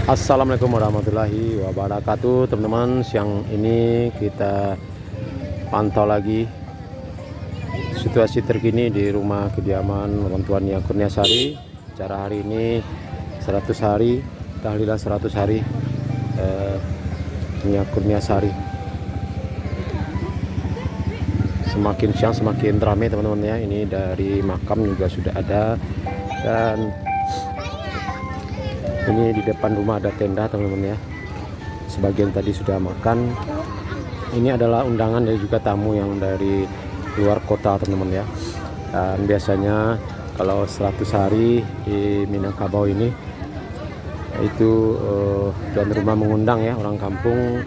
Assalamualaikum warahmatullahi wabarakatuh, teman-teman. Siang ini kita pantau lagi situasi terkini di rumah kediaman orang tua Nia Kurniasari. Cara hari ini 100 hari tahlilan 100 hari Nia Kurniasari. Semakin siang semakin ramai, teman-teman ya. Ini dari makam juga sudah ada, dan ini di depan rumah ada tenda, teman-teman ya. Sebagian tadi sudah makan. Ini adalah undangan dan juga tamu yang dari luar kota, teman-teman ya. Dan biasanya kalau 100 hari di Minangkabau ini itu tuan rumah mengundang ya orang kampung,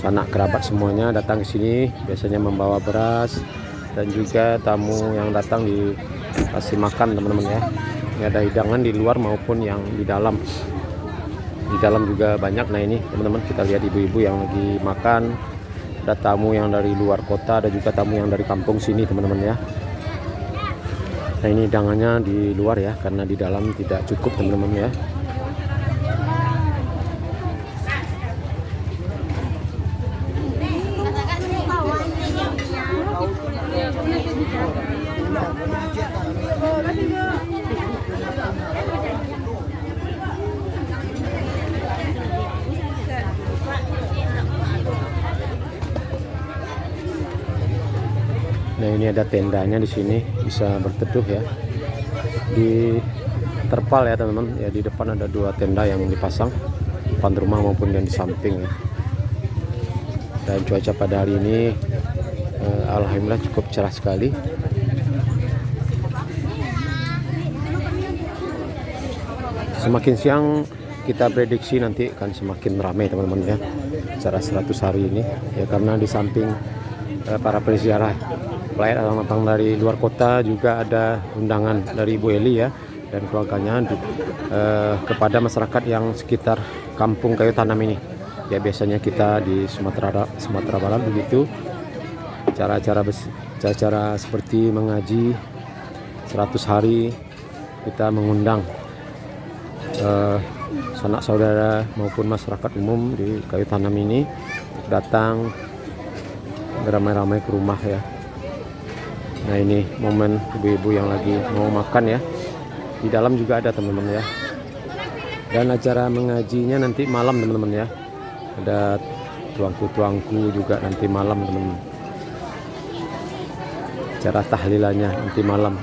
sanak kerabat semuanya datang ke sini, biasanya membawa beras, dan juga tamu yang datang dikasih makan, teman-teman ya. Ini ada hidangan di luar maupun yang di dalam. Di dalam juga banyak. Nah ini teman-teman, kita lihat ibu-ibu yang lagi makan. Ada tamu yang dari luar kota, ada juga tamu yang dari kampung sini, teman-teman ya. Nah ini hidangannya di luar ya, karena di dalam tidak cukup, teman-teman ya. Nah ini ada tendanya di sini, bisa berteduh ya. Di terpal ya teman-teman. Ya di depan ada 2 tenda yang dipasang, depan rumah maupun yang di samping ya. Dan cuaca pada hari ini alhamdulillah cukup cerah sekali. Semakin siang kita prediksi nanti akan semakin ramai, teman-teman ya, acara 100 hari ini ya, karena di samping para peziarah lain datang dari luar kota, juga ada undangan dari Ibu Eli ya dan keluarganya kepada masyarakat yang sekitar kampung Kayu Tanam ini. Ya biasanya kita di Sumatera Barat begitu, cara seperti mengaji 100 hari, kita mengundang sanak saudara maupun masyarakat umum di Kayu Tanam ini datang beramai-ramai ke rumah ya. Nah ini momen ibu-ibu yang lagi mau makan ya. Di dalam juga ada, teman-teman ya. Dan acara mengajinya nanti malam, teman-teman ya. Ada tuangku juga nanti malam, teman-teman. Acara tahlilannya nanti malam.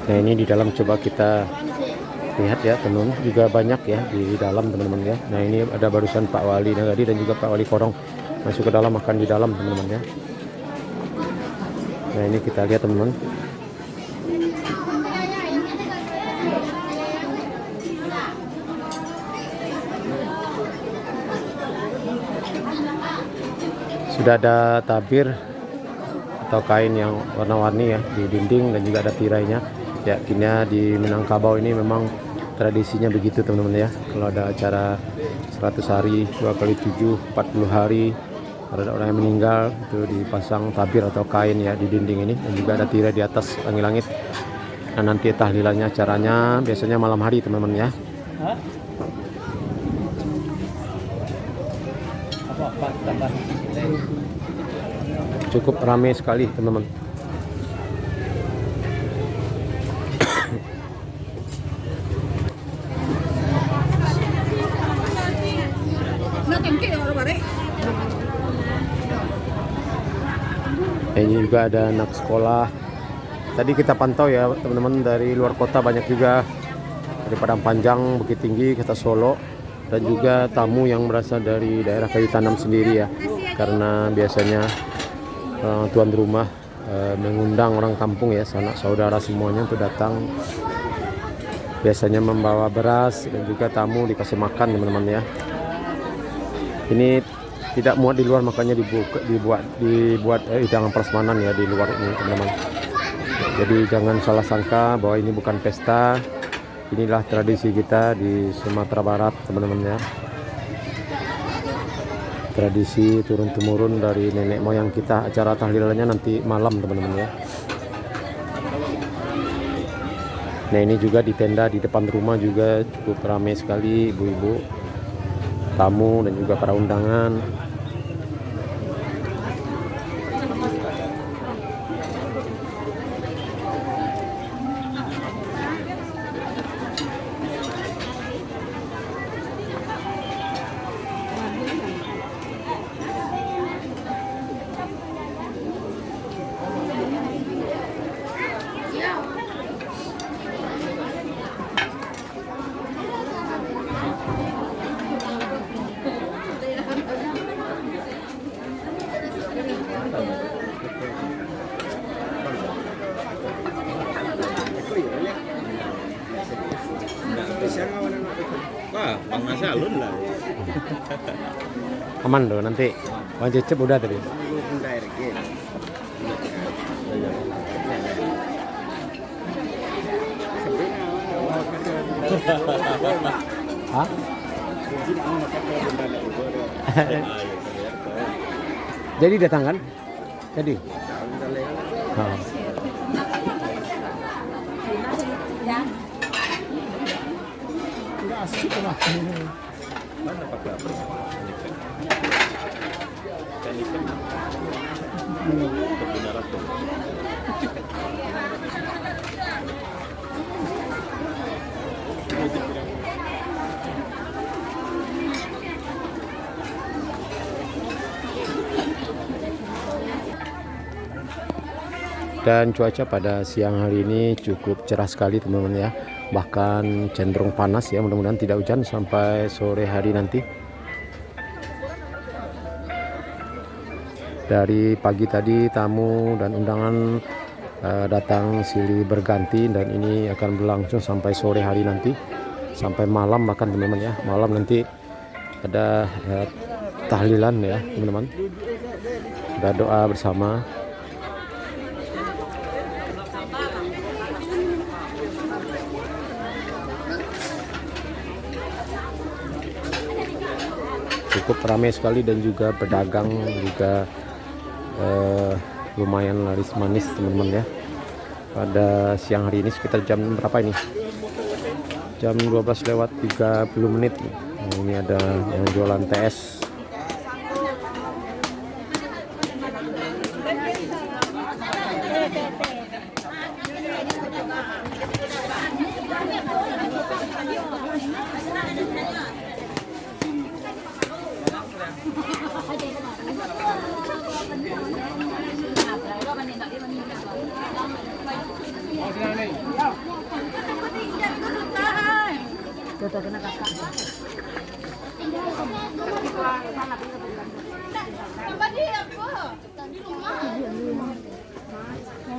Nah ini di dalam coba kita lihat ya, teman, juga banyak ya di dalam, teman-teman ya. Nah ini ada barusan Pak Wali Nagadi dan juga Pak Wali Korong masuk ke dalam, makan di dalam, teman-teman ya. Nah ini kita lihat, teman-teman. Sudah ada tabir atau kain yang warna-warni ya di dinding, dan juga ada tirainya. Ya, kini di Minangkabau ini memang tradisinya begitu, teman-teman ya. Kalau ada acara 100 hari, 2x7, 40 hari, ada orang yang meninggal, itu dipasang tabir atau kain ya di dinding ini, dan juga ada tirai di atas langit-langit. Nah nanti tahlilannya acaranya biasanya malam hari, teman-teman ya. Cukup ramai sekali, teman-teman. Ini juga ada anak sekolah. Tadi kita pantau ya, teman-teman, dari luar kota banyak juga, dari Padang Panjang, Bukit Tinggi, kota Solo, dan juga tamu yang berasal dari daerah Kayu Tanam sendiri ya. Karena biasanya tuan rumah mengundang orang kampung ya, sanak saudara semuanya untuk datang. Biasanya membawa beras dan juga tamu dikasih makan, teman-teman ya. Ini tidak muat di luar, makanya dibuat hidangan prasmanan ya di luar ini teman-teman. Jadi jangan salah sangka bahwa ini bukan pesta. Inilah tradisi kita di Sumatera Barat teman-teman ya. Tradisi turun-temurun dari nenek moyang kita. Acara tahlilannya nanti malam teman-teman ya. Nah ini juga di tenda di depan rumah juga cukup ramai sekali ibu-ibu, tamu dan juga para undangan. Wah, Bang Nasi alun lah. Aman loh nanti. Bang Cecep udah tadi. Hah? Jadi datang kan? Jadi. Oh. Mana pakai apa? Kebenaran tuh. Dan cuaca pada siang hari ini cukup cerah sekali teman-teman ya, bahkan cenderung panas ya, mudah-mudahan tidak hujan sampai sore hari nanti. Dari pagi tadi tamu dan undangan datang silih berganti, dan ini akan berlangsung sampai sore hari nanti, sampai malam bahkan teman-teman ya. Malam nanti ada tahlilan ya teman-teman, ada doa bersama. Cukup ramai sekali dan juga pedagang juga lumayan laris manis teman-teman ya. Pada siang hari ini sekitar jam berapa ini? Jam 12:30. Nah, ini ada yang jualan TS.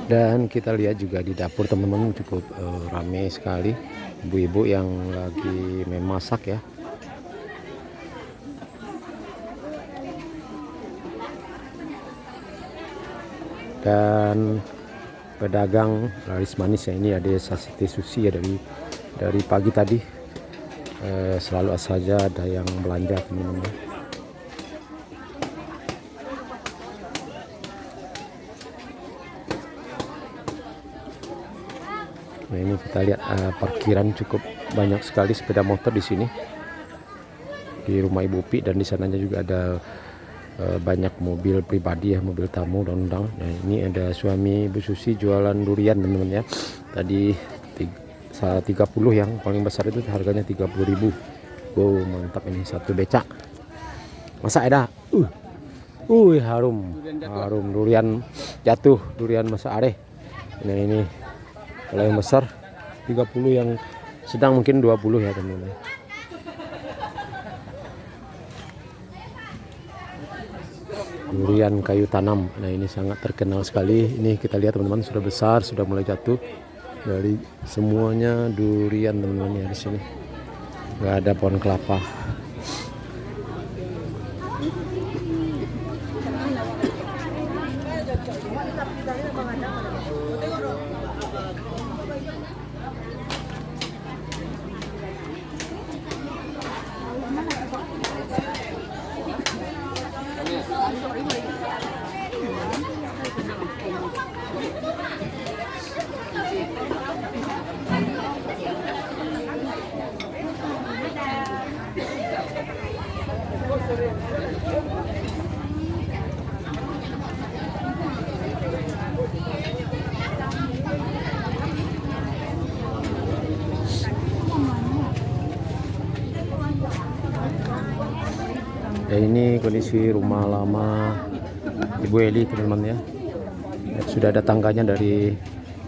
Dan kita lihat juga di dapur teman-teman cukup ramai sekali ibu-ibu yang lagi memasak ya. Dan pedagang laris manis ya, ini ada Sasiti Susi ya, dari pagi tadi selalu saja ada yang belanja teman-teman. Nah ini kita lihat parkiran cukup banyak sekali sepeda motor di sini di rumah Ibu Upi, dan di sananya juga ada banyak mobil pribadi ya, mobil tamu dan undang. Nah ini ada suami Ibu Susi jualan durian teman-teman ya. Tadi 30 yang paling besar itu harganya 30.000. Wow mantap, ini satu becak. Masa ada? Harum durian jatuh, durian masa are. Nah ini kalau yang besar 30, yang sedang mungkin 20 ya teman-teman. Durian kayu tanam. Nah ini sangat terkenal sekali. Ini kita lihat teman-teman, sudah besar, sudah mulai jatuh. Dari semuanya durian teman-teman ya di sini. Nggak ada pohon kelapa. Dan ini kondisi rumah lama Ibu Eli teman-teman ya. Sudah ada tangganya dari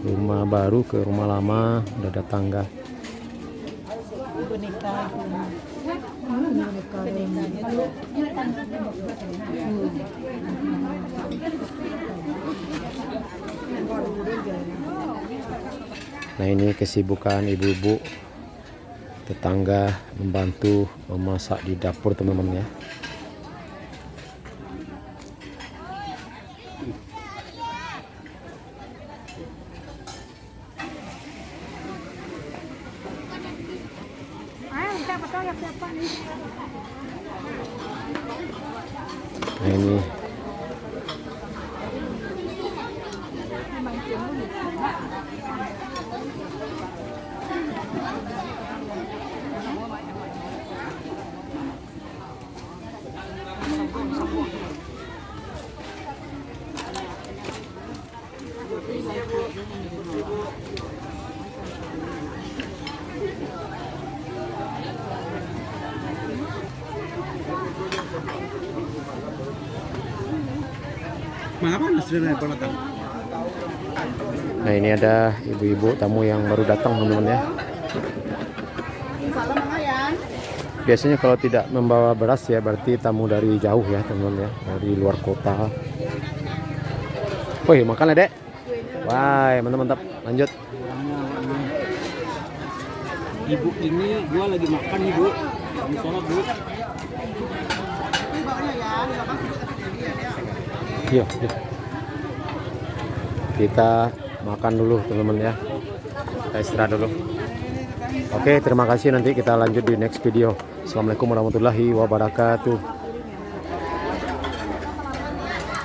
rumah baru ke rumah lama, sudah ada tangga. Nah ini kesibukan ibu-ibu tetangga membantu memasak di dapur teman-teman ya. Nah ini Mengapa nasrina permatang? Nah ini ada ibu-ibu tamu yang baru datang teman-teman ya. Biasanya kalau tidak membawa beras ya berarti tamu dari jauh ya teman-teman ya, dari luar kota. Wih makan ya dek. Wah mantap-mantap, lanjut. Ibu ini gua lagi makan nih bu, lagi sholat bu. Yuk. Kita makan dulu teman-teman ya. Kita istirahat dulu. Oke, terima kasih, nanti kita lanjut di next video. Assalamualaikum warahmatullahi wabarakatuh.